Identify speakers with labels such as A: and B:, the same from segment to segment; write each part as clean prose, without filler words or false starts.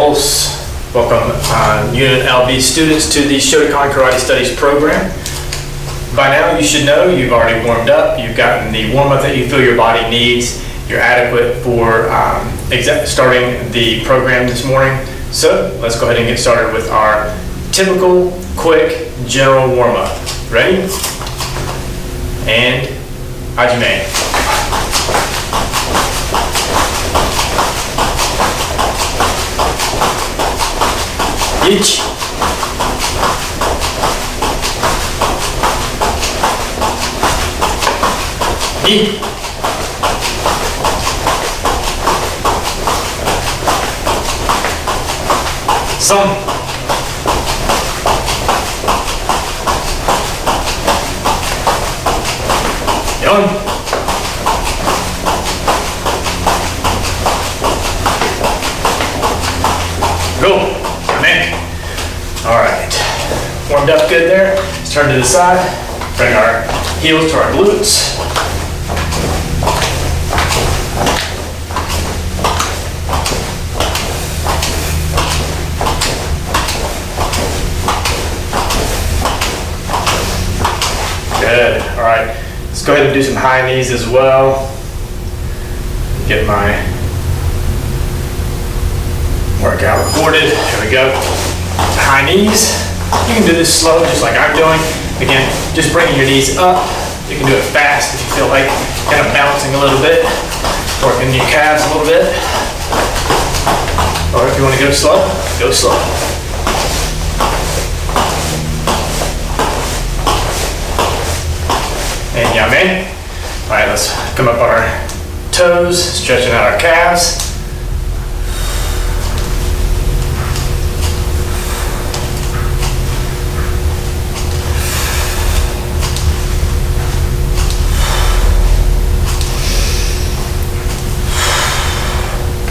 A: Pulse. Welcome UNLV students to the Shotokan Karate Studies program. By now you should know you've already warmed up, you've gotten the warm-up that you feel your body needs, you're adequate for starting the program this morning. So let's go ahead and get started with our typical, quick, general warm-up. Ready? And Hajime. Ichi. Ni. San. Yon. Go. All right, warmed up good there. Let's turn to the side, bring our heels to our glutes. Good, all right. Let's go ahead and do some high knees as well. Get my workout recorded, here we go. High knees. You can do this slow, just like I'm doing. Again, just bringing your knees up. You can do it fast if you feel like kind of bouncing a little bit, working your calves a little bit. Or if you want to go slow, go slow. And yame. All right, let's come up on our toes, stretching out our calves.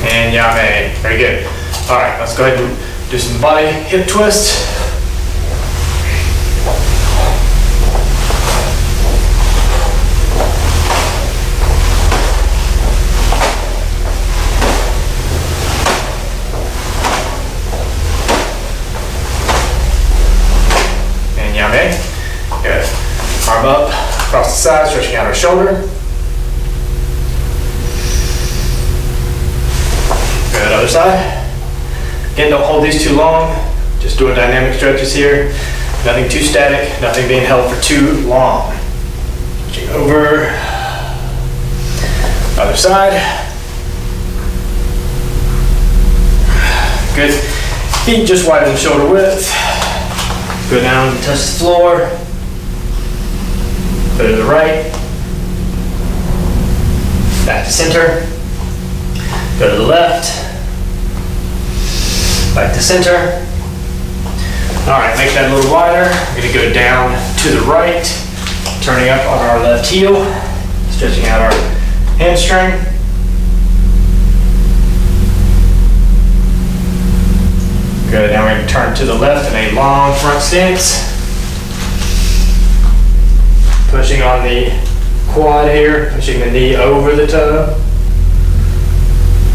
A: And yame. Very good. All right, let's go ahead and do some body hip twists. And yame. Good. Arm up, across the side, stretching out our shoulder. Good, other side. Again, don't hold these too long. Just doing dynamic stretches here. Nothing too static, nothing being held for too long. Switching over. Other side. Good. Feet just widen shoulder width. Go down, touch the floor. Go to the right. Back to center. Go to the left. Back to center. All right, make that a little wider. We're gonna go down to the right, turning up on our left heel, stretching out our hamstring. Good, now we're gonna turn to the left in a long front stance. Pushing on the quad here, pushing the knee over the toe.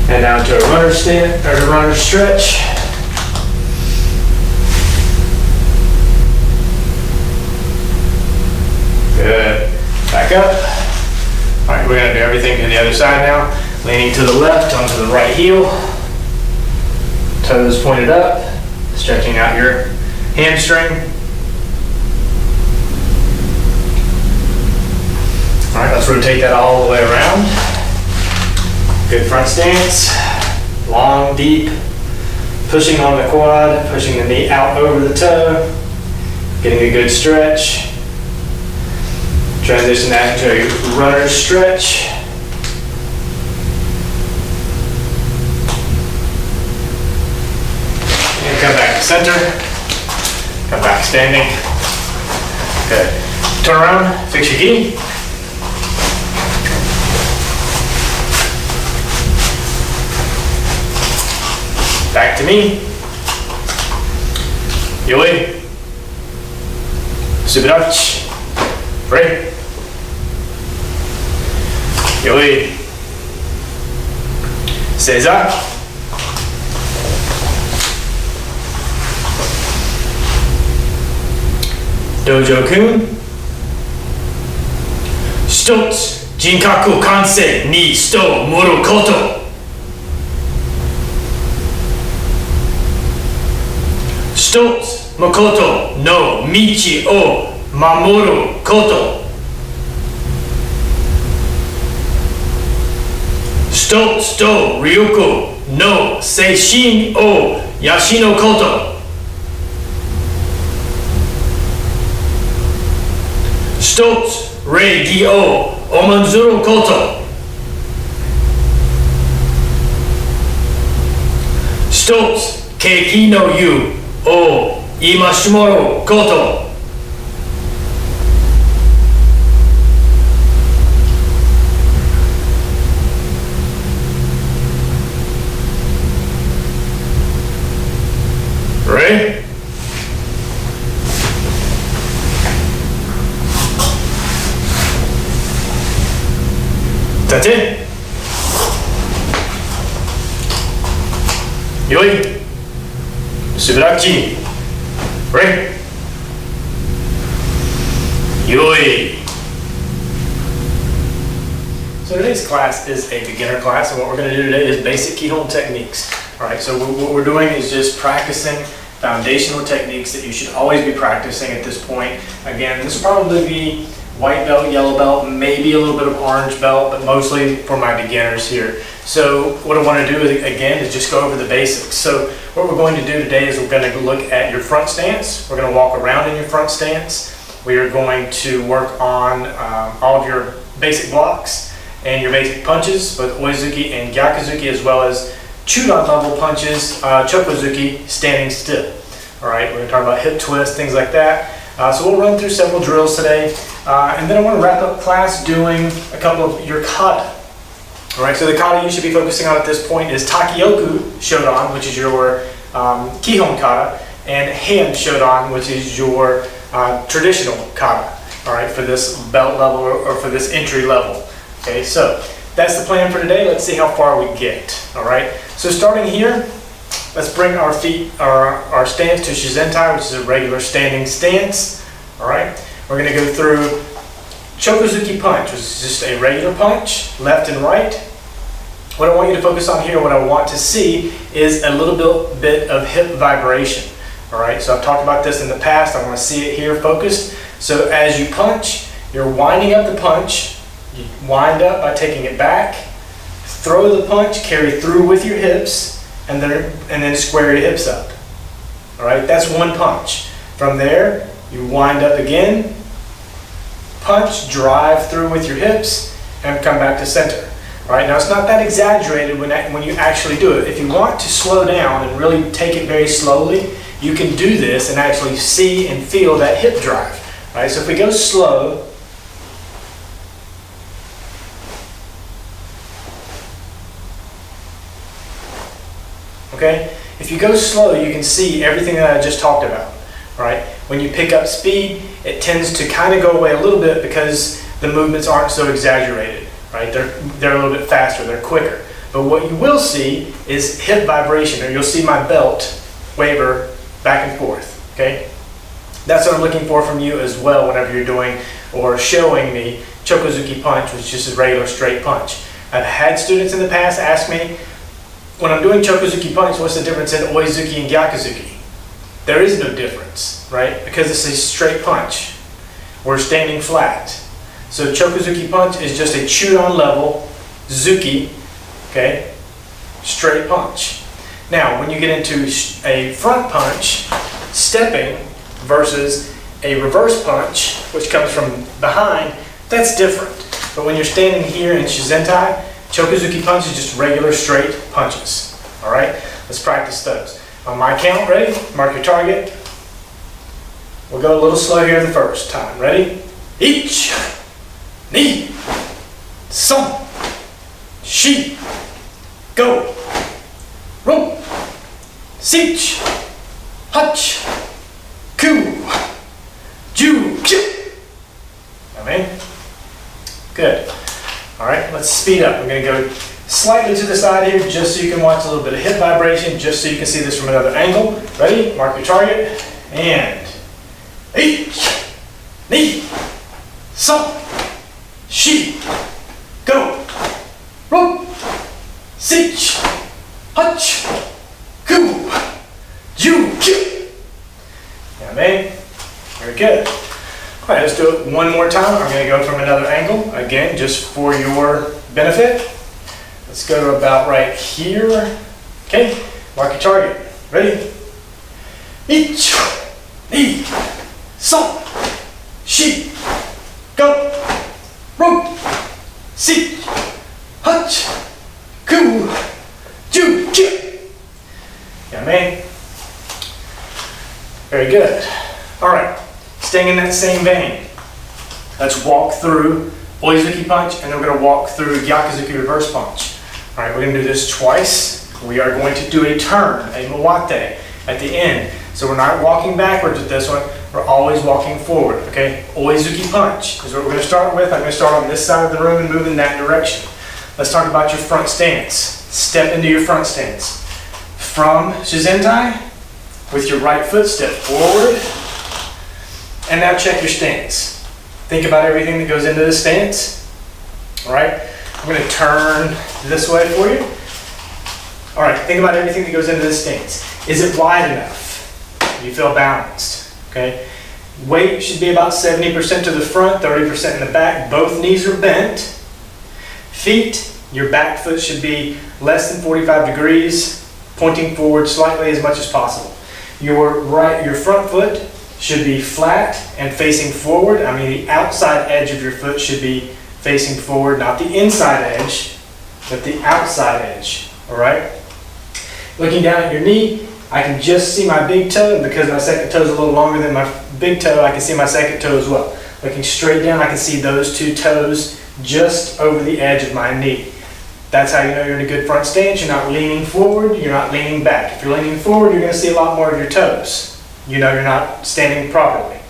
A: And down to a runner stand, or a runner stretch. Good. Back up. All right, we're gonna do everything to the other side now. Leaning to the left onto the right heel. Toes pointed up. Stretching out your hamstring. All right, let's rotate that all the way around. Good front stance, long, deep, pushing on the quad, pushing the knee out over the toe, getting a good stretch. Transition that into a runner stretch. And come back to center, come back standing. Good. Turn around, fix your gi. Back to me. Yoi. Subirachi. Free. Yoi. Seiza. Dojo-kun. 一つ、人格完成に人を盛ること。一つ、誠の道を守ること。一つと力の精神を養うこと。一つ、礼儀を重んずること。一つ、景気の湯を戒めること。Ready? That's it. よい。すばらしい。Ready? よい。So today's class is a beginner class, and what we're going to do today is basic Kihon techniques. All right, so what we're doing is just practicing foundational techniques that you should always be practicing at this point. Again, this will probably be white belt, yellow belt, maybe a little bit of orange belt, but mostly for my beginners here. So what I want to do again is just go over the basics. So what we're going to do today is we're going to look at your front stance. We're going to walk around in your front stance. We are going to work on all of your basic blocks and your basic punches, both oizuki and gyakuzuki, as well as Chudan level punches, chokozuki, standing still. All right, we're going to talk about hip twist, things like that. So we'll run through several drills today, and then I want to wrap up class doing a couple of your kata. All right, so the kata you should be focusing on at this point is Takioku Shodan, which is your Kihon kata, and Hand Shodan, which is your traditional kata. All right, for this belt level or for this entry level. Okay, so that's the plan for today. Let's see how far we get. All right, so starting here, let's bring our feet, our stance to Shizentai, which is a regular standing stance. All right, we're going to go through Chokozuki punch, which is just a regular punch, left and right. What I want you to focus on here, what I want to see is a little bit of hip vibration. All right, so I've talked about this in the past. I want to see it here focused. So as you punch, you're winding up the punch. You wind up by taking it back, throw the punch, carry through with your hips, and then square your hips up. All right, that's one punch. From there, you wind up again, punch, drive through with your hips, and come back to center. All right, now it's not that exaggerated when you actually do it. If you want to slow down and really take it very slowly, you can do this and actually see and feel that hip drive. All right, so if we go slow, okay? If you go slow, you can see everything that I just talked about, all right? When you pick up speed, it tends to kind of go away a little bit because the movements aren't so exaggerated, right? They're a little bit faster, they're quicker. But what you will see is hip vibration, or you'll see my belt waver back and forth, okay? That's what I'm looking for from you as well whenever you're doing or showing me Chokozuki punch, which is just a regular straight punch. I've had students in the past ask me, when I'm doing Chokozuki punch, what's the difference in oizuki and gyakuzuki? There is no difference, right? Because it's a straight punch. We're standing flat. So Chokozuki punch is just a Chudan level zuki, okay? Straight punch. Now, when you get into a front punch, stepping versus a reverse punch, which comes from behind, that's different. But when you're standing here in Shizentai, Chokozuki punch is just regular straight punches. All right, let's practice those. On my count, ready? Mark your target. We'll go a little slow here the first time. Ready? Ich, ni, son, shi, go, ro, sich, hach, ku, ju, ki. Amen. Good. All right, let's speed up. We're going to go slightly to the side here just so you can watch a little bit of hip vibration, just so you can see this from another angle. Ready? Mark your target. And H, Ni, Son, Shi, Go, Ro, Sich, Hutch, Ku, Ju, Ki. Yeah, man. Very good. All right, let's do it one more time. I'm going to go from another angle, again, just for your benefit. Let's go to about right here. Okay, mark your target. Ready? Ich, ni, son, shi, go, ro, si, hutch, ku, ju, ki. Yeah, man. Very good. All right. Staying in that same vein, let's walk through Oizuki punch, and then we're going to walk through Gyakuzuki reverse punch. All right, we're going to do this twice. We are going to do a turn, a mawate, at the end. So we're not walking backwards with this one, we're always walking forward, okay? Oizuki punch is what we're going to start with. I'm going to start on this side of the room and move in that direction. Let's talk about your front stance. Step into your front stance. From Shizentai, with your right foot, step forward. And now check your stance. Think about everything that goes into this stance. All right, I'm going to turn this way for you. All right, think about everything that goes into this stance. Is it wide enough? Do you feel balanced? Okay. Weight should be about 70% to the front, 30% in the back. Both knees are bent. Feet, your back foot should be less than 45 degrees, pointing forward slightly as much as possible. Your front foot should be flat and facing forward. I mean, the outside edge of your foot should be facing forward, not the inside edge, but the outside edge, all right? Looking down at your knee, I can just see my big toe, and because my second toe is a little longer than my big toe, I can see my second toe as well. Looking straight down, I can see those two toes just over the edge of my knee. That's how you know you're in a good front stance. You're not leaning forward, you're not leaning back. If you're leaning forward, you're gonna see a lot more of your toes. You know you're not standing properly,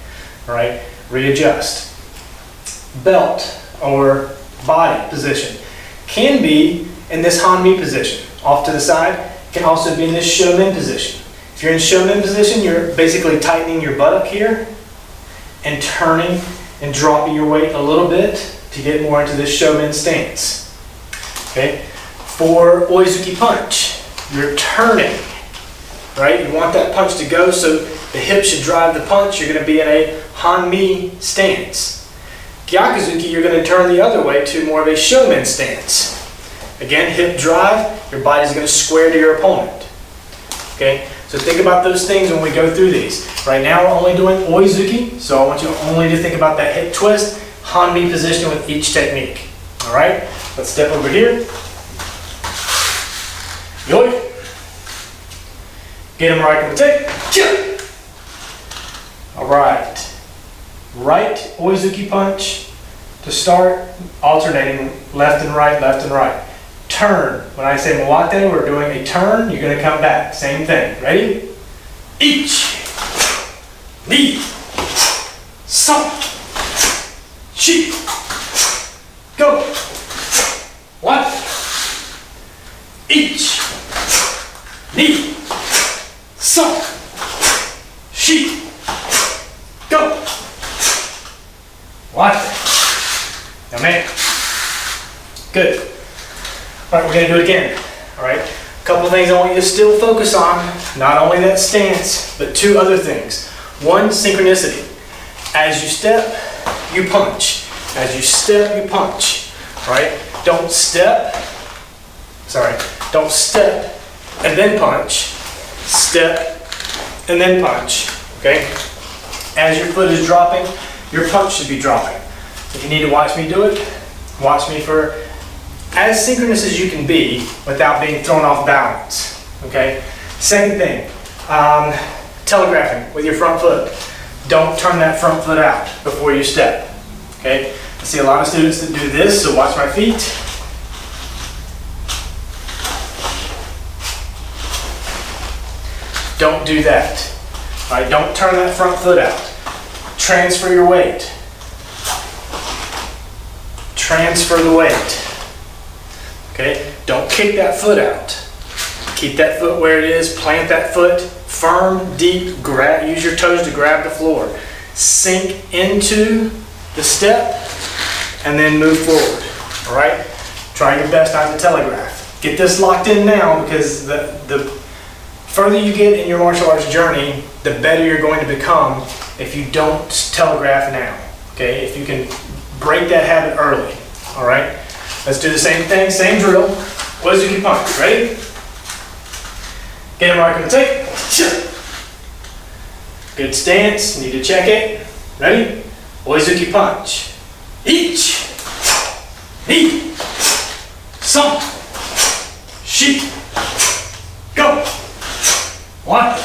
A: all right? Readjust. Belt or body position can be in this Hanmi position, off to the side. Can also be in this Shomen position. If you're in Shomen position, you're basically tightening your buttock here and turning and dropping your weight a little bit to get more into this Shomen stance. Okay? For Oizuki punch, you're turning, right? You want that punch to go so the hip should drive the punch. You're going to be in a Hanmi stance. Gyakuzuki, you're going to turn the other way to more of a Shomen stance. Again, hip drive, your body's going to square to your opponent. Okay, so think about those things when we go through these. Right now we're only doing Oizuki, so I want you only to think about that hip twist, Hanmi position with each technique. All right, let's step over here. Yoi. Get him right in the take. All right, right Oizuki punch to start, alternating left and right, left and right. Turn. When I say mawate, we're doing a turn. You're going to come back. Same thing. Ready? Ich, ni, son, shi, go. One. Ich, ni, son, shi, go. One. Now, man. Good. All right, we're going to do it again. All right, a couple of things I want you to still focus on. Not only that stance, but two other things. One, synchronicity. As you step, you punch. As you step, you punch. All right, don't step and then punch. Step and then punch. Okay. As your foot is dropping, your punch should be dropping. If you need to watch me do it, watch me for as synchronous as you can be without being thrown off balance, okay? Second thing, telegraphing with your front foot. Don't turn that front foot out before you step, okay? I see a lot of students that do this, so watch my feet. Don't do that, all right? Don't turn that front foot out. Transfer your weight. Transfer the weight. Okay, don't kick that foot out. Keep that foot where it is, plant that foot firm, deep, use your toes to grab the floor. sink into the step, and then move forward. All right? Try your best not to telegraph. Get this locked in now, because the further you get in your martial arts journey, the better you're going to become if you don't telegraph now. Okay? If you can break that habit early. All right? Let's do the same thing, same drill. Oizuki punch. Ready? Get him right on the take. Good stance. Need to check it. Ready? Oizuki punch. Ich. Ni. Some. Shi. Go. One.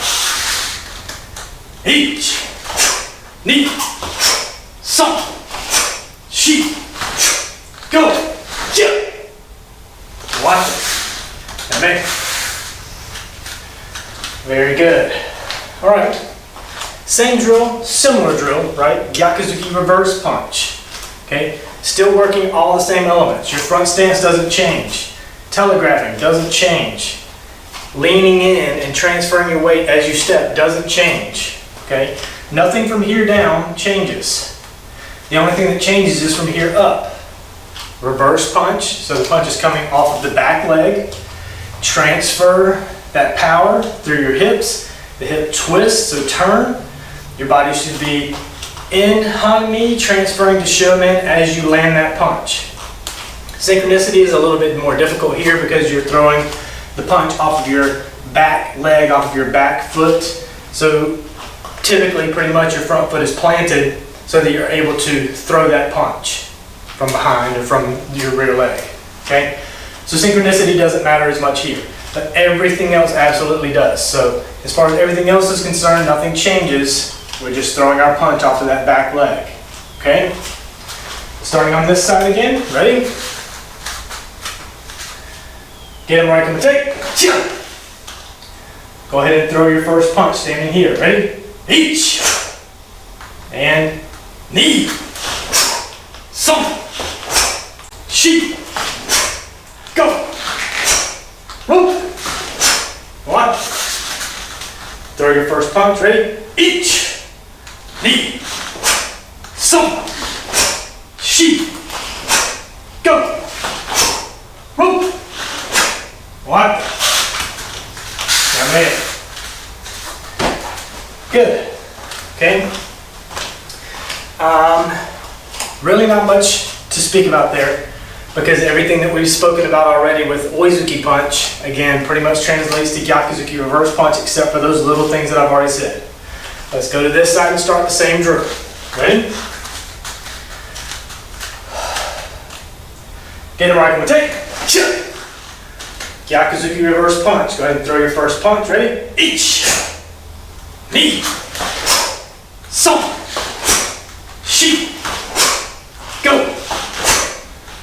A: Ich. Ni. Some. Shi. Go. Yeah. Watch it. Now make. Very good. All right. Same drill, similar drill, right? Gyakuzuki reverse punch. Okay. Still working all the same elements. Your front stance doesn't change. Telegraphing doesn't change. Leaning in and transferring your weight as you step doesn't change. Okay. Nothing from here down changes. The only thing that changes is from here up. Reverse punch, so the punch is coming off of the back leg. Transfer that power through your hips. The hip twist, so turn. Your body should be in Han-Mi, transferring to Shomen as you land that punch. Synchronicity is a little bit more difficult here because you're throwing the punch off of your back leg, off of your back foot. So typically, pretty much your front foot is planted so that you're able to throw that punch from behind or from your rear leg. Okay? So synchronicity doesn't matter as much here, but everything else absolutely does. So as far as everything else is concerned, nothing changes. We're just throwing our punch off of that back leg. Okay? Starting on this side again. Ready? Get him right on the take. Go ahead and throw your first punch standing here. Ready? Ich. And ni. Some. Shi. Go. Whoop. One. Throw your first punch. Ready? Ich. Ni. Some. Shi. Go. Whoop. One. Now man. Good. Okay. Really not much to speak about there, because everything that we've spoken about already with Oizuki punch, again, pretty much translates to Gyakuzuki reverse punch, except for those little things that I've already said. Let's go to this side and start the same drill. Ready? Get him right on the take. Gyakuzuki reverse punch. Go ahead and throw your first punch. Ready? Ich. Ni. Some. Shi. Go.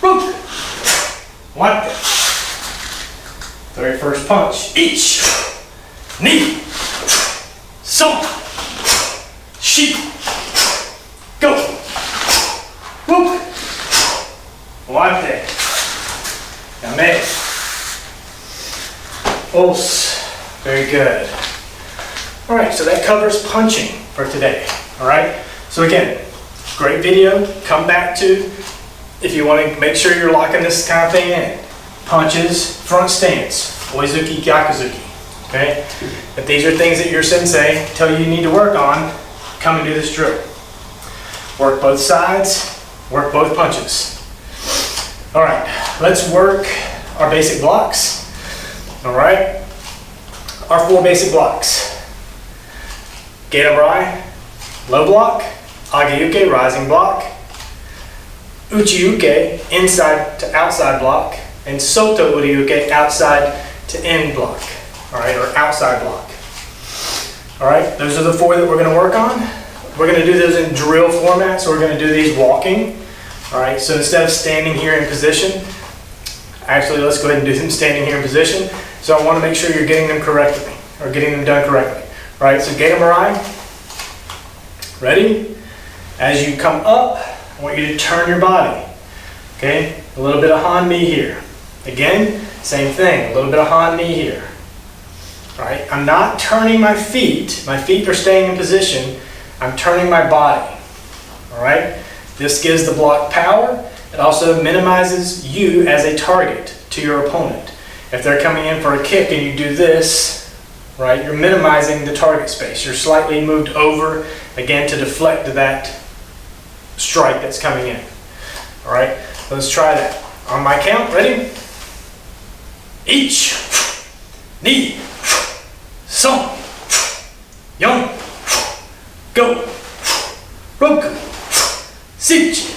A: Root. One. Throw your first punch. Ich. Ni. Some. Shi. Go. Whoop. One day. Now make. Os. Very good. All right, so that covers punching for today. All right. So again, great video. Come back to if you want to make sure you're locking this kind of thing in. Punches, front stance, Oizuki, Gyakuzuki. Okay. If these are things that your sensei tell you need to work on, come and do this drill. Work both sides, work both punches. All right, let's work our basic blocks. All right, our 4 basic blocks. Gedaburai, low block, Ageuke, rising block, Uchiuke, inside to outside block, and Soto Uriuke, outside to in block. All right, or outside block. All right, those are the 4 that we're going to work on. We're going to do those in drill format, so we're going to do these walking. All right, so instead of standing here in position, actually let's go ahead and do them standing here in position. So I want to make sure you're getting them correctly, or getting them done correctly. All right, so Gedaburai, ready? As you come up, I want you to turn your body. Okay, a little bit of Han-Mi here. Again, same thing, a little bit of Han-Mi here. All right, I'm not turning my feet. My feet are staying in position. I'm turning my body, all right? This gives the block power. It also minimizes you as a target to your opponent. If they're coming in for a kick and you do this, right, you're minimizing the target space. You're slightly moved over, again, to deflect that strike that's coming in. All right, let's try that. On my count, ready? Ich, ni, son, yon, go, roku, sich,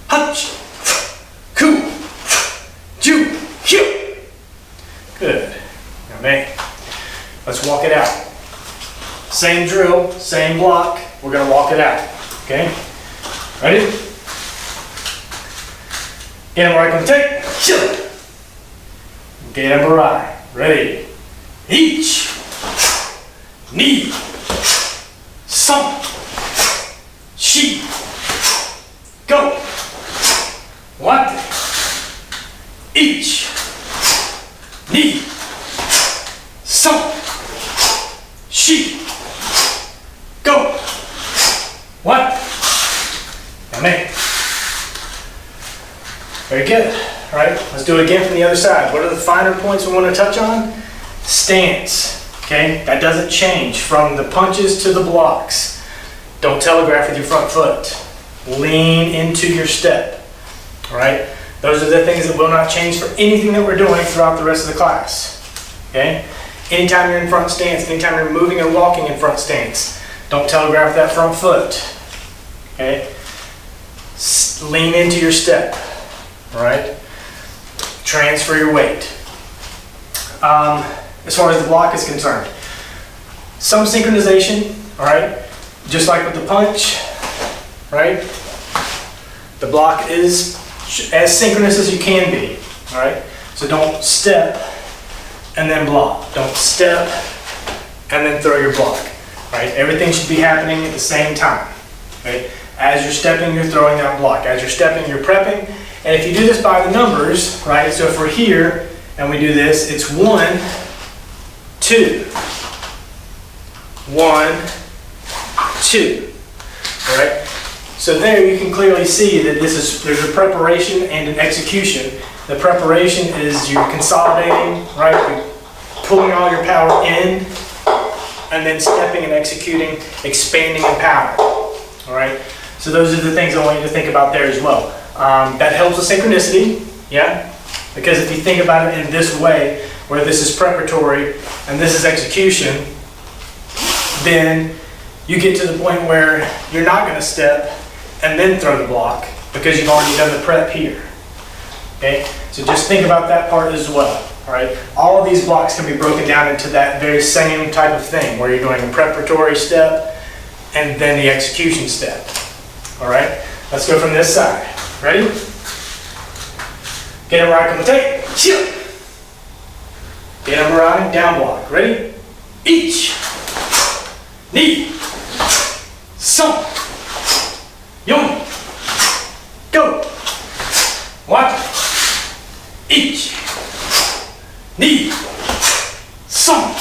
A: hach, ku, ju, hyu. Good. Now, man, let's walk it out. Same drill, same block. We're going to walk it out. Okay? Ready? Get him right on the tape. Get him right. Ready? Ich, ni, son, shi, go. What? Ich, ni, son, shi, go. What? Amen. Very good. All right, let's do it again from the other side. What are the finer points we want to touch on? Stance. Okay, that doesn't change from the punches to the blocks. Don't telegraph with your front foot. Lean into your step. All right, those are the things that will not change for anything that we're doing throughout the rest of the class. Okay, anytime you're in front stance, anytime you're moving or walking in front stance, don't telegraph that front foot. Okay, lean into your step. All right, transfer your weight. As far as the block is concerned, some synchronization, all right, just like with the punch, right? The block is as synchronous as you can be, all right? So don't step and then block. Don't step and then throw your block, all right? Everything should be happening at the same time, okay? As you're stepping, you're throwing that block. As you're stepping, you're prepping. And if you do this by the numbers, right? So if we're here and we do this, it's 1, 2, 1, 2, all right? So there you can clearly see that there's a preparation and an execution. The preparation is you're consolidating, right? You're pulling all your power in, and then stepping and executing, expanding in power, all right? So those are the things I want you to think about there as well. That helps with synchronicity, yeah? Because if you think about it in this way, where this is preparatory and this is execution, then you get to the point where you're not going to step and then throw the block because you've already done the prep here. Okay? So just think about that part as well. All right? All of these blocks can be broken down into that very same type of thing where you're doing a preparatory step and then the execution step. All right? Let's go from this side. Ready? Get him right on the tape. Chill. Get him right, down block. Ready? Ich, ni, son, yon, go. What? Ich, ni, son,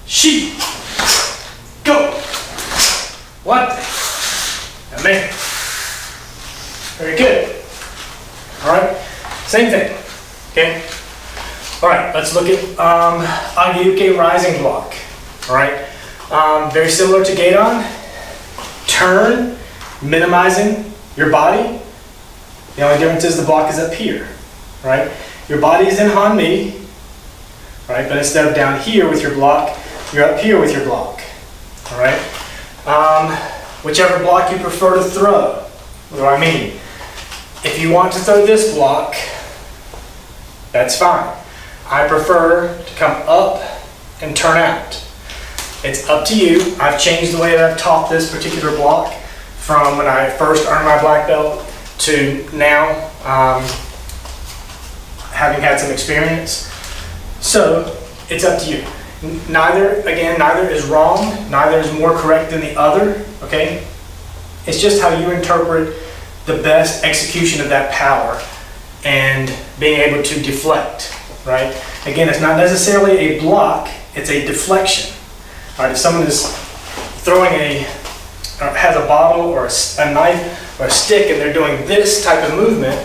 A: shi, go. What? Amen. Very good. All right, same thing. Okay. All right, let's look at Agiyuke rising block. All right, very similar to Gaidon. Turn, minimizing your body. The only difference is the block is up here. Right, your body is in Hanmi. Right, but instead of down here with your block, you're up here with your block. All right, whichever block you prefer to throw. What do I mean? If you want to throw this block, that's fine. I prefer to come up and turn out. It's up to you. I've changed the way that I've taught this particular block from when I first earned my black belt to now, having had some experience. So it's up to you. Neither is wrong, neither is more correct than the other, okay? It's just how you interpret the best execution of that power and being able to deflect, right? Again, it's not necessarily a block, it's a deflection. All right, if someone is has a bottle or a knife or a stick and they're doing this type of movement,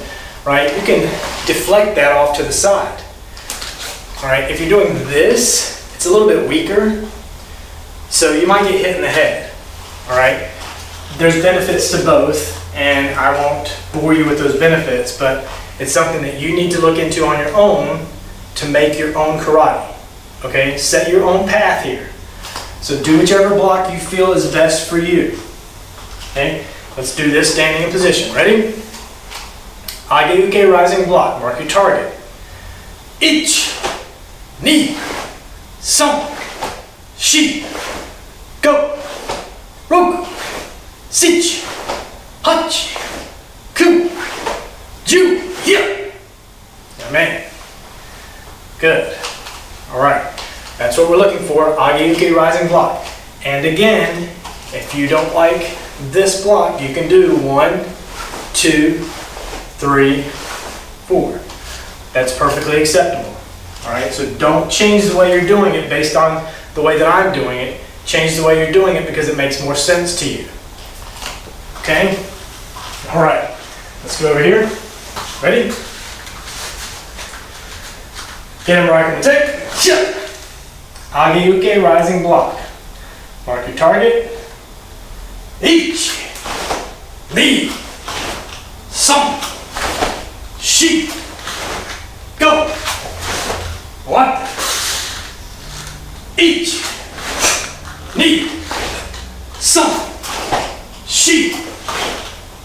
A: right, you can deflect that off to the side. All right, if you're doing this, it's a little bit weaker, so you might get hit in the head. All right, there's benefits to both, and I won't bore you with those benefits, but it's something that you need to look into on your own to make your own karate. Okay, set your own path here. So do whichever block you feel is best for you. Okay, let's do this standing in position. Ready? Age-uke rising block. Mark your target. Ich, ni, san, shi, go, roku, sich, hachi, ku, ju, hya. Amen. Good. All right. That's what we're looking for. Age-uke rising block. And again, if you don't like this block, you can do 1, 2, 3, 4. That's perfectly acceptable. All right, so don't change the way you're doing it based on the way that I'm doing it. Change the way you're doing it because it makes more sense to you. Okay? All right, let's go over here. Ready? Get him where I can take. Age-uke rising block. Mark your target. Ich, ni, san, shi, go. 1, ich, ni, san, shi,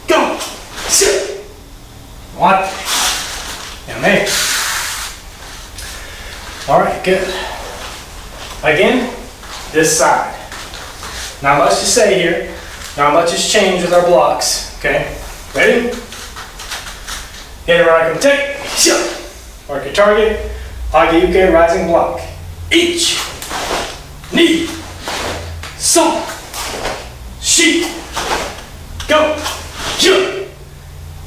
A: go. 1. And there. All right, good. Again, this side. Not much to say here. Not much has changed with our blocks. Okay, ready? Get it where I can take. Mark your target. Age-uke rising block. Ich, ni, san, shi, go.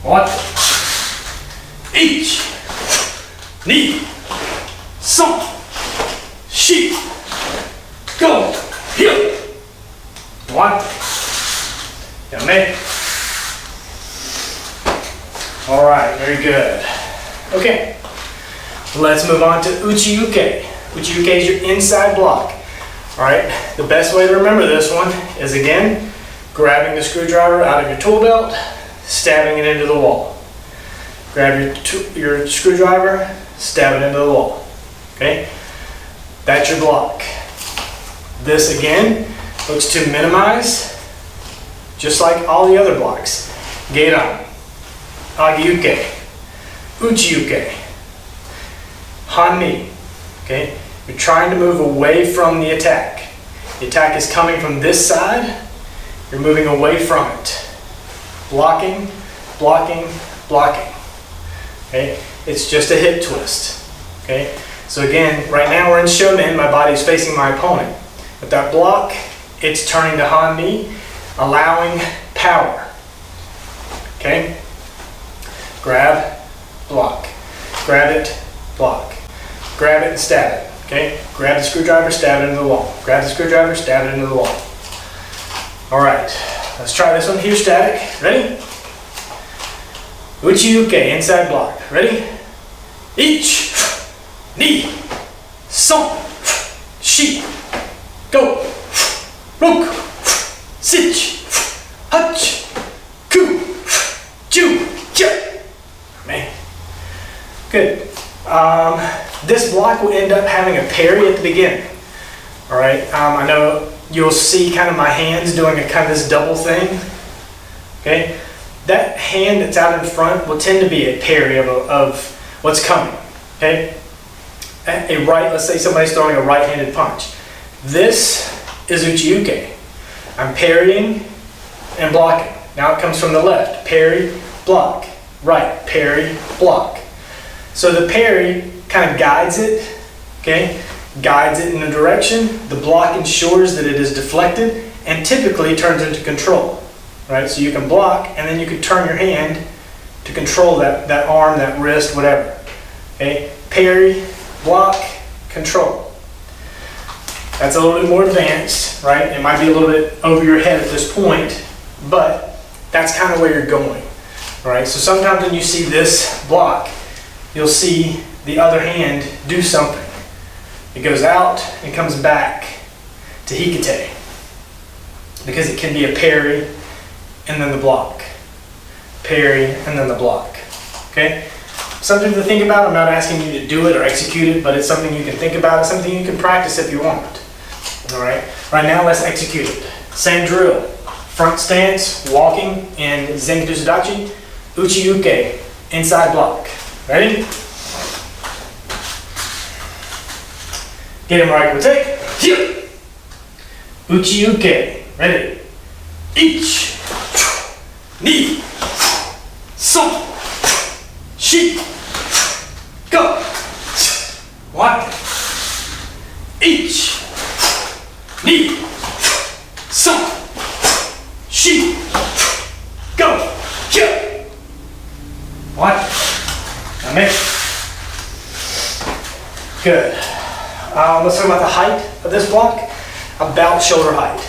A: 1, ich, ni, san, shi, go. 1. Yummy. All right, very good. Okay, let's move on to uchi-uke. Uchi-uke is your inside block. All right, the best way to remember this one is, again, grabbing the screwdriver out of your tool belt, stabbing it into the wall. Grab your screwdriver, stab it into the wall. Okay, that's your block. This, again, looks to minimize, just like all the other blocks. Geiran, age-uke, uchi-uke, han-ni. Okay, you're trying to move away from the attack. The attack is coming from this side. You're moving away from it. Blocking, blocking, blocking. Okay, it's just a hip twist. Okay, so again, right now we're in Shonen. My body's facing my opponent. With that block, it's turning to Han-ni, allowing power. Okay? Grab, block. Grab it, block. Grab it and stab it. Okay? Grab the screwdriver, stab it into the wall. Grab the screwdriver, stab it into the wall. All right, let's try this one here, static. Ready? Uchi-uke, inside block. Ready? Ich, ni, san, shi, go. Roku, sich, hachi, ku, ju, hya. Man. Good. This block will end up having a parry at the beginning. All right. I know you'll see kind of my hands doing a kind of this double thing. Okay. That hand that's out in front will tend to be a parry of what's coming. Okay. Let's say somebody's throwing a right-handed punch. This is uchi-uke. I'm parrying and blocking. Now it comes from the left. Parry, block. Right, parry, block. So the parry kind of guides it, okay? Guides it in a direction. The block ensures that it is deflected and typically turns into control, right? So you can block and then you can turn your hand to control that arm, that wrist, whatever. Okay? Parry, block, control. That's a little bit more advanced, right? It might be a little bit over your head at this point, but that's kind of where you're going, all right? So sometimes when you see this block, you'll see the other hand do something. It goes out and comes back to hikite, because it can be a parry and then the block. Parry and then the block, okay? Something to think about. I'm not asking you to do it or execute it, but it's something you can think about. It's something you can practice if you want. All right. Right now, let's execute it. Same drill. Front stance, walking in Zenkido Sudachi, Uchi Uke, inside block. Ready? Get him right. We'll take. Here. Uchi Uke. Ready? Ich. Ni. So. Shi. Go. 1. Ich. Ni. So. Shi. Go. Here. 1. Now make. Good. Let's talk about the height of this block. About shoulder height.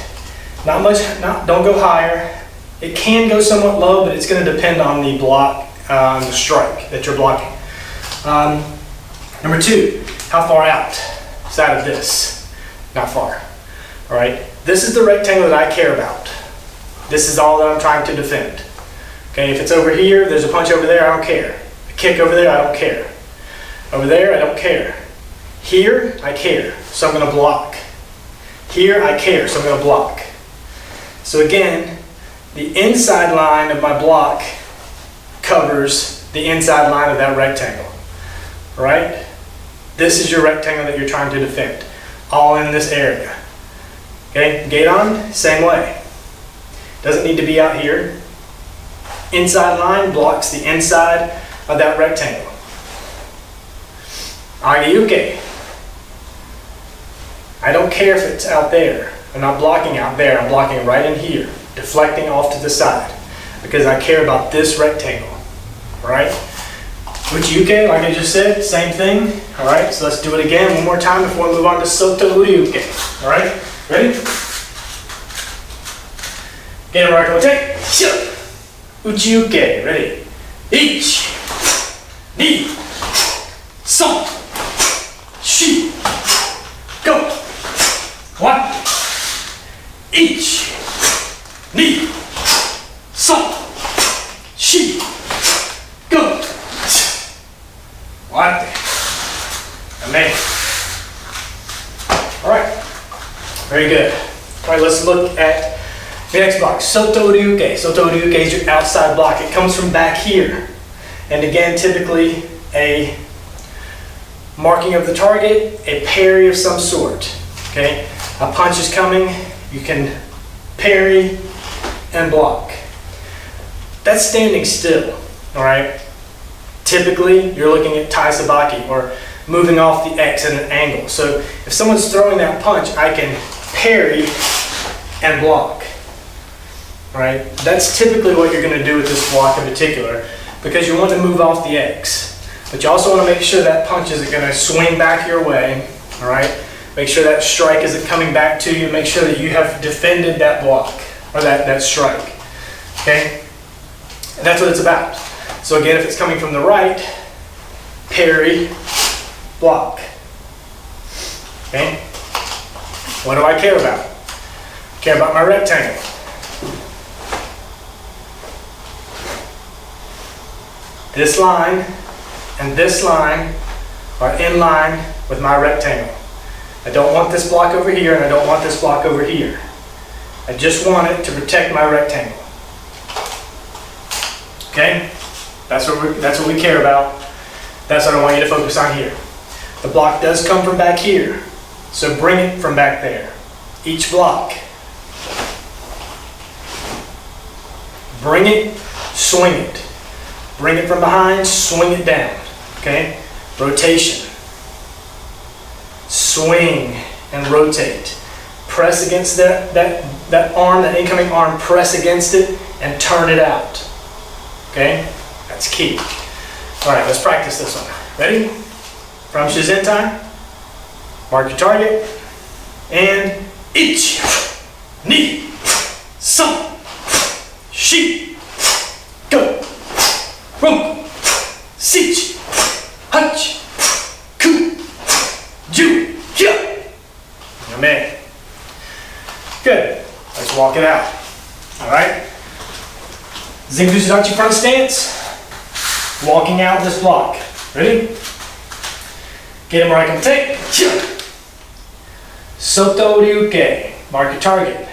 A: Not much. Don't go higher. It can go somewhat low, but it's going to depend on the block, the strike that you're blocking. Number 2, how far out side of this? Not far. All right. This is the rectangle that I care about. This is all that I'm trying to defend. Okay. If it's over here, there's a punch over there, I don't care. A kick over there, I don't care. Over there, I don't care. Here, I care, so I'm going to block. Here, I care, so I'm going to block. So again, the inside line of my block covers the inside line of that rectangle. Right? This is your rectangle that you're trying to defend. All in this area. Okay? Gate on, same way. Doesn't need to be out here. Inside line blocks the inside of that rectangle. Agiyuke. I don't care if it's out there. I'm not blocking out there. I'm blocking right in here. Deflecting off to the side. Because I care about this rectangle. Alright? Uchi-uke, like I just said, same thing. Alright, so let's do it again one more time before we move on to Soto-uke. Alright? Ready? Get it right, go take. Uchi-uke, ready? Ich, ni, so, shi, go. 1, ich, ni, so, shi, go. 1, amazing. All right, very good. All right, let's look at the next block, Soto-uke. Soto-uke is your outside block. It comes from back here. And again, typically a marking of the target, a parry of some sort. Okay, a punch is coming, you can parry and block. That's standing still, all right? Typically, you're looking at tai sabaki, or moving off the X at an angle. So if someone's throwing that punch, I can parry and block. All right? That's typically what you're going to do with this block in particular, because you want to move off the X. But you also want to make sure that punch isn't going to swing back your way. All right? Make sure that strike isn't coming back to you. Make sure that you have defended that block, or that strike. Okay? And that's what it's about. So again, if it's coming from the right, parry, block. Okay? What do I care about? I care about my rectangle. This line and this line are in line with my rectangle. I don't want this block over here, and I don't want this block over here. I just want it to protect my rectangle. Okay? That's what we care about. That's what I want you to focus on here. The block does come from back here, so bring it from back there. Each block. Bring it, swing it. Bring it from behind, swing it down. Okay? Rotation. Swing and rotate. Press against that arm, that incoming arm, press against it and turn it out. Okay? That's key. Alright, let's practice this one. Ready? From Shizentai. Mark your target. And ich, ni, some, she, go, rum, sich, hutch, ku, ju, ya. Amen. Good. Let's walk it out. All right. Zinguzudachi front stance. Walking out this block. Ready? Get him where I can take. Soto ryuke. Mark your target.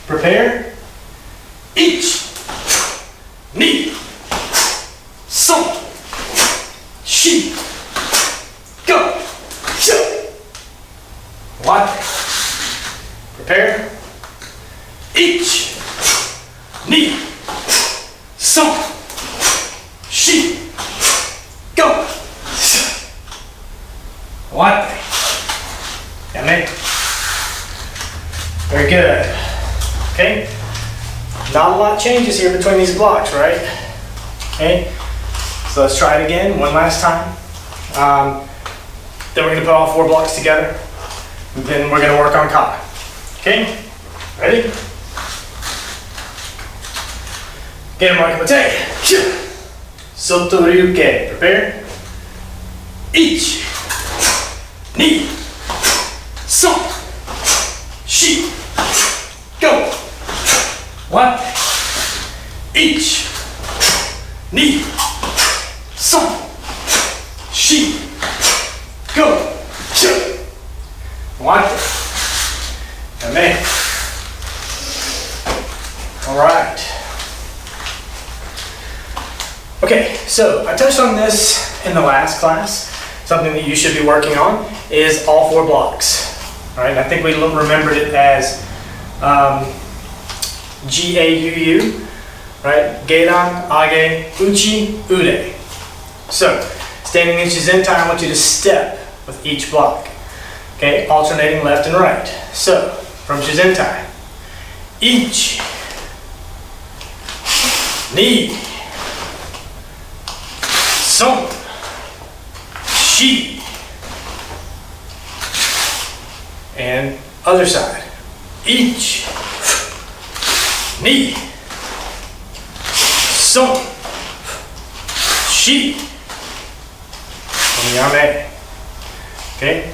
A: Prepare. Ich, ni, some, she, go. What? Prepare. Ich, ni, some, she, go. What? Yummy. Very good. Okay. Not a lot changes here between these blocks, right? Okay. So let's try it again one last time. Then we're going to put all 4 blocks together. And then we're going to work on kata. Okay? Ready? Get him like a take. Soto ryuke. Prepare. Ich, ni, some, she, go. What? Ich, ni, some, she, go. What? Amen. All right. Okay, so I touched on this in the last class. Something that you should be working on is all 4 blocks. All right, I think we remembered it as GAUU, right? Geidan, Age, Uchi, Ude. So, standing in Shizentai, I want you to step with each block. Okay, alternating left and right. So, from Shizentai, Ich, ni, some, she, and other side. Ich, ni, some, she, and yame. Okay,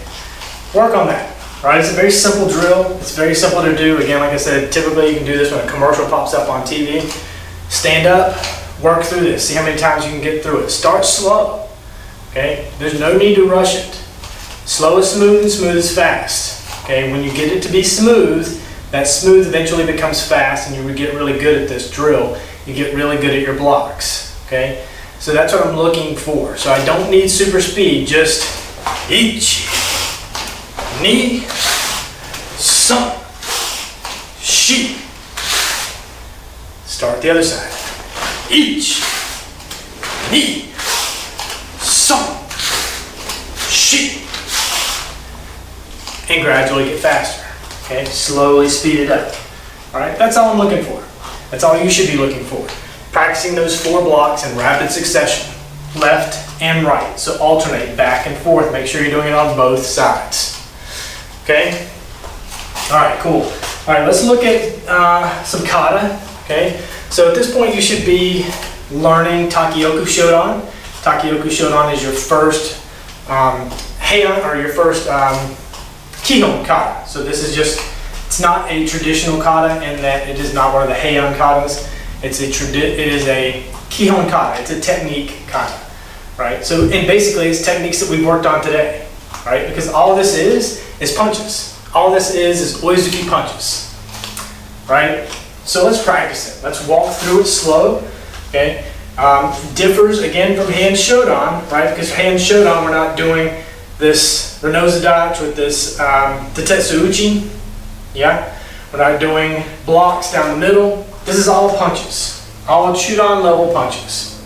A: work on that. All right, it's a very simple drill. It's very simple to do. Again, like I said, typically you can do this when a commercial pops up on TV. Stand up, work through this. See how many times you can get through it. Start slow. Okay, there's no need to rush it. Slow is smooth and smooth is fast. Okay, when you get it to be smooth, that smooth eventually becomes fast and you get really good at this drill. You get really good at your blocks. Okay, so that's what I'm looking for. So I don't need super speed, just ich, ni, some, she. Start the other side. Ich, ni, some, she. And gradually get faster. Okay, slowly speed it up. All right, that's all I'm looking for. That's all you should be looking for. Practicing those 4 blocks in rapid succession, left and right. So alternate back and forth. Make sure you're doing it on both sides. Okay. All right, cool. All right, let's look at some kata. Okay, so at this point you should be learning Takioku Shodan. Takioku Shodan is your first heian, or your first Kihon kata. So this is just, it's not a traditional kata in that it is not one of the heian katas. It is a Kihon kata. It's a technique kata, right? So, and basically it's techniques that we've worked on today, right? Because all this is punches. All this is oizuki punches, right? So let's practice it. Let's walk through it slow, okay? Differs again from hand shodan, right? Because hand shodan, we're not doing this Renozadatch with this Tetetsu Uchi, yeah? We're not doing blocks down the middle. This is all punches, all shodan level punches.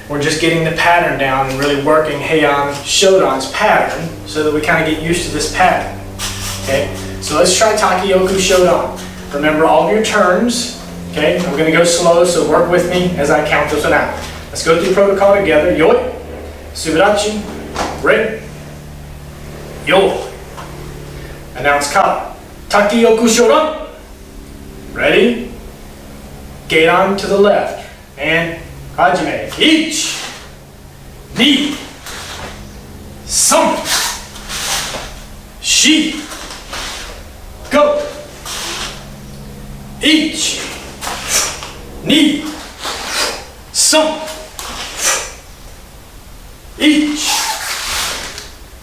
A: We're just getting the pattern down and really working Heian Shodan's pattern so that we kind of get used to this pattern, okay? So let's try Takioku Shodan. Remember all of your turns, okay? I'm going to go slow, so work with me as I count this one out. Let's go through protocol together. Yoi, Subarachi, Rin, Yo. Announce kata. Takioku Shotokan. Ready? Gate on to the left. And Hajime. Ichi, ni, san, shi, go. Ichi, ni, san, ichi,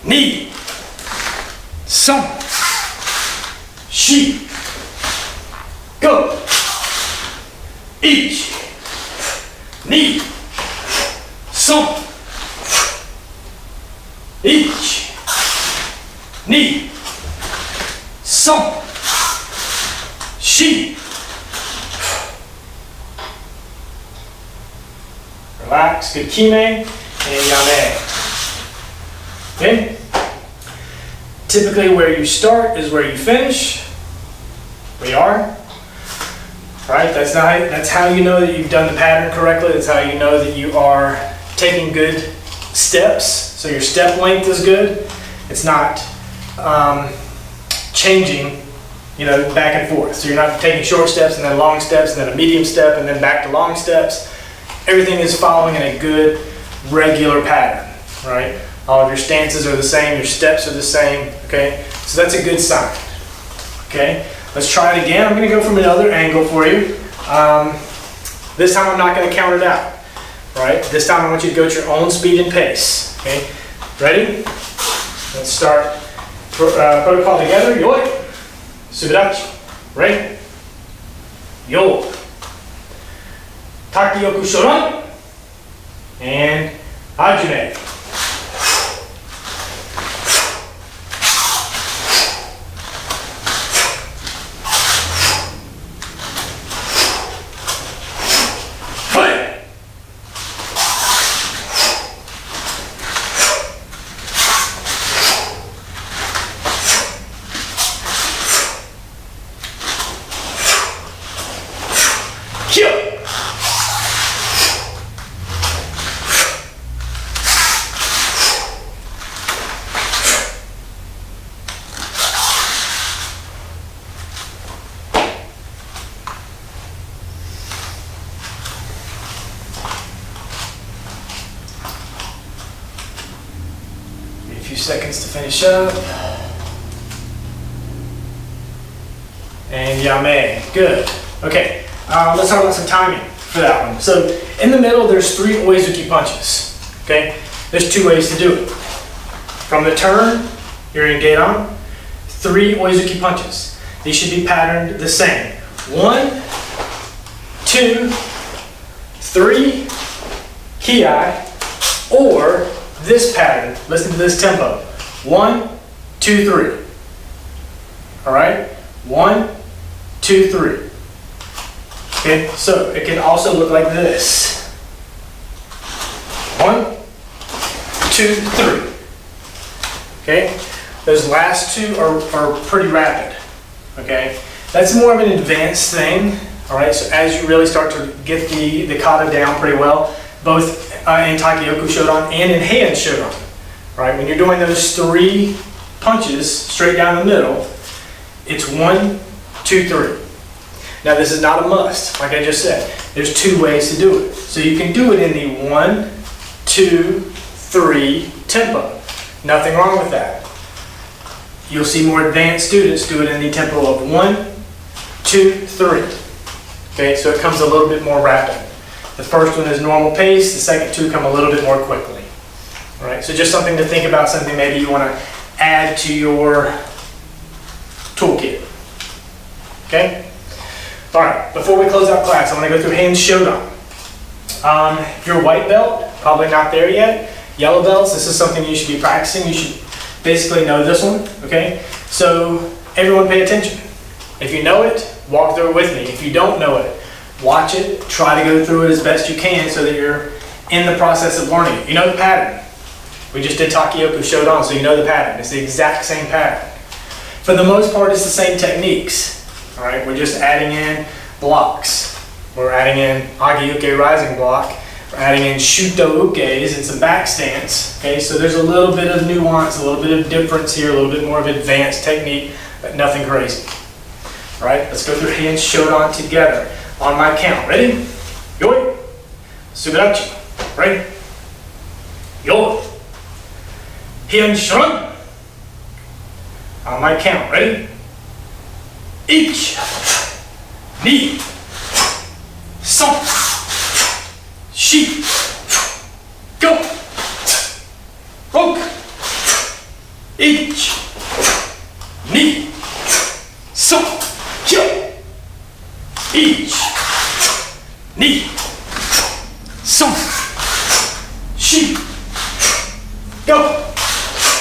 A: ni, san, shi, go. Ichi, ni, san, ichi, ni, san, shi. Relax, good kime and yame. Okay? Typically where you start is where you finish. We are. Right? That's how you know that you've done the pattern correctly. That's how you know that you are taking good steps. So your step length is good. It's not changing, back and forth. So you're not taking short steps and then long steps and then a medium step and then back to long steps. Everything is following in a good, regular pattern, right? All of your stances are the same, your steps are the same, okay? So that's a good sign, okay? Let's try it again. I'm gonna go from another angle for you. This time I'm not gonna count it out, right? This time I want you to go at your own speed and pace, okay? Ready? Let's start protocol together. Yoi, subidachi, right? Yo. Takioku Shotokan, and Hajime. Few seconds to finish up. And yame. Good. Okay. Let's talk about some timing for that one. So in the middle, there's 3 oizuki punches. Okay. There's 2 ways to do it. From the turn, you're in gate on. 3 oizuki punches. These should be patterned the same. 1, 2, 3, ki, or this pattern. Listen to this tempo. 1, 2, 3. All right? 1, 2, 3. Okay, so it can also look like this. 1, 2, 3. Okay? Those last 2 are pretty rapid. Okay? That's more of an advanced thing. All right? So as you really start to get the kata down pretty well, both in Takioku Shotokan and in Heian Shotokan. Right? When you're doing those 3 punches straight down the middle, it's 1, 2, 3. Now this is not a must, like I just said. There's 2 ways to do it. So you can do it in the 1, 2, 3 tempo. Nothing wrong with that. You'll see more advanced students do it in the tempo of 1, 2, 3. Okay, so it comes a little bit more rapid. The first one is normal pace, the second 2 come a little bit more quickly. All right, so just something to think about, something maybe you want to add to your toolkit. Okay? All right, before we close out class, I want to go through Heian Shotokan. If you're a white belt, probably not there yet. Yellow belts, this is something you should be practicing. You should basically know this one, okay? So everyone pay attention. If you know it, walk through it with me. If you don't know it, watch it, try to go through it as best you can so that you're in the process of learning it. You know the pattern. We just did Takioku Shotokan, so you know the pattern. It's the exact same pattern. For the most part, it's the same techniques. All right, we're just adding in blocks. We're adding in Agi-uke rising block. We're adding in Shuto-ukes and some back stance. Okay, so there's a little bit of nuance, a little bit of difference here, a little bit more of advanced technique, but nothing crazy. All right, let's go through Heian Shotokan together on my count. Ready? Yoi. Subarachi. Ready? Yoi. Heian Shotokan. On my count. Ready? 1, 2, 3, 4, go. 6, 1, 2, 3, 4, 1, 2, 3, 4, go. 1, 2,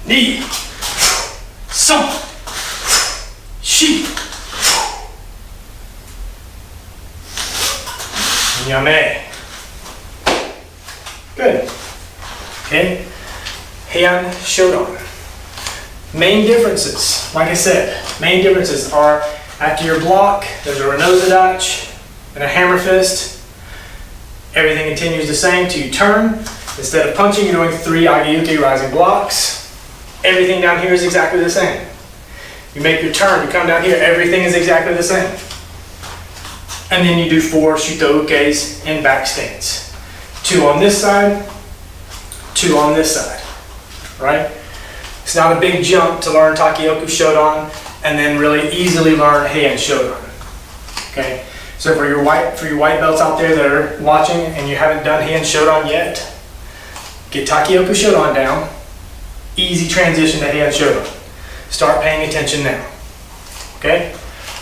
A: 3, 1, 2, 3, 4. Yame. Good. Okay. Heian Shotokan. Main differences, like I said, main differences are after your block, there's a Renosadach and a hammer fist. Everything continues the same till you turn. Instead of punching, you're doing 3 Agayuki rising blocks. Everything down here is exactly the same. You make your turn, you come down here, everything is exactly the same. And then you do 4 Shutokans and back stands. 2 on this side, 2 on this side, right? It's not a big jump to learn Takeyoku Shodan and then really easily learn Heian Shodan. Okay, so for your white belts out there that are watching and you haven't done Heian Shodan yet, get Takeyoku Shodan down. Easy transition to Heian Shodan. Start paying attention now. Okay,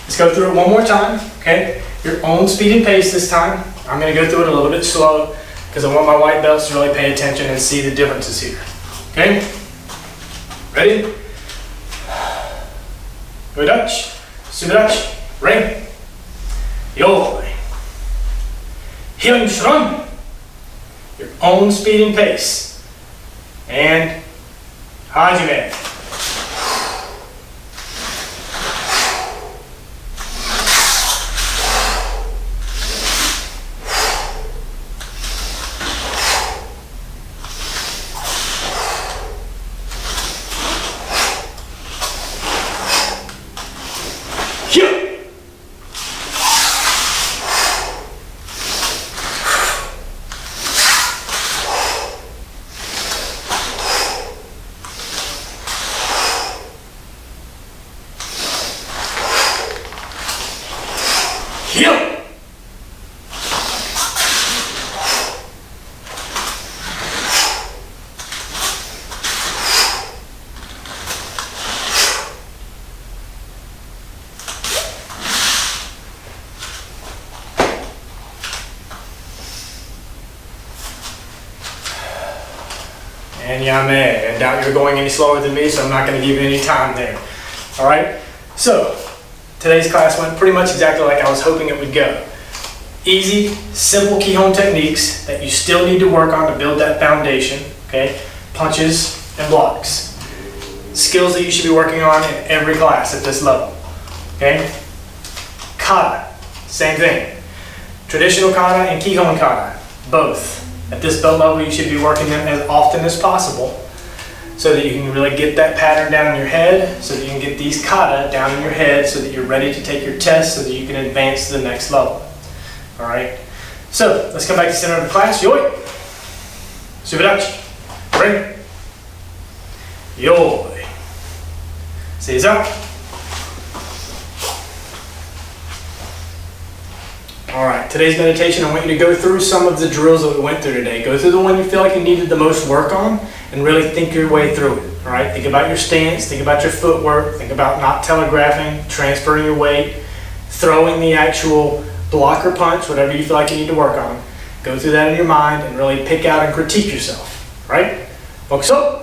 A: let's go through it one more time. Okay, your own speed and pace this time. I'm going to go through it a little bit slow because I want my white belts to really pay attention and see the differences here. Okay, ready? Udachi, Subarachi, ring. Yoi. Heian Shodan. Your own speed and pace. And Hajime. And Yame. I doubt you're going any slower than me, so I'm not going to give you any time there. Alright? So, today's class went pretty much exactly like I was hoping it would go. Easy, simple Kihon techniques that you still need to work on to build that foundation. Okay? Punches and blocks. Skills that you should be working on in every class at this level. Okay? Kata. Same thing. Traditional kata and Kihon kata. Both. At this belt level, you should be working them as often as possible so that you can really get that pattern down in your head, so that you can get these kata down in your head so that you're ready to take your test so that you can advance to the next level. Alright? So, let's come back to the center of the class. Yoi! Subarachi. Bring. Yoi. Seiza. Alright, today's meditation, I want you to go through some of the drills that we went through today. Go through the one you feel like you needed the most work on and really think your way through it. Alright, think about your stance, think about your footwork, think about not telegraphing, transferring your weight, throwing the actual block or punch, whatever you feel like you need to work on. Go through that in your mind and really pick out and critique yourself. Right? Focus up.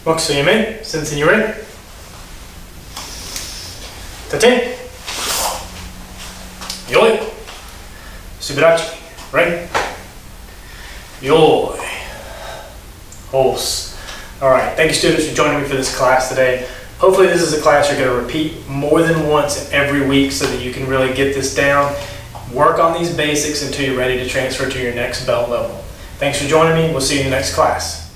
A: Mokusuyeme, sensei, you ready? Tate. Yoi. Subirachi. Ready? Yoi. Horse. Alright, thank you students for joining me for this class today. Hopefully this is a class you're going to repeat more than once every week so that you can really get this down. Work on these basics until you're ready to transfer to your next belt level. Thanks for joining me. We'll see you in the next class.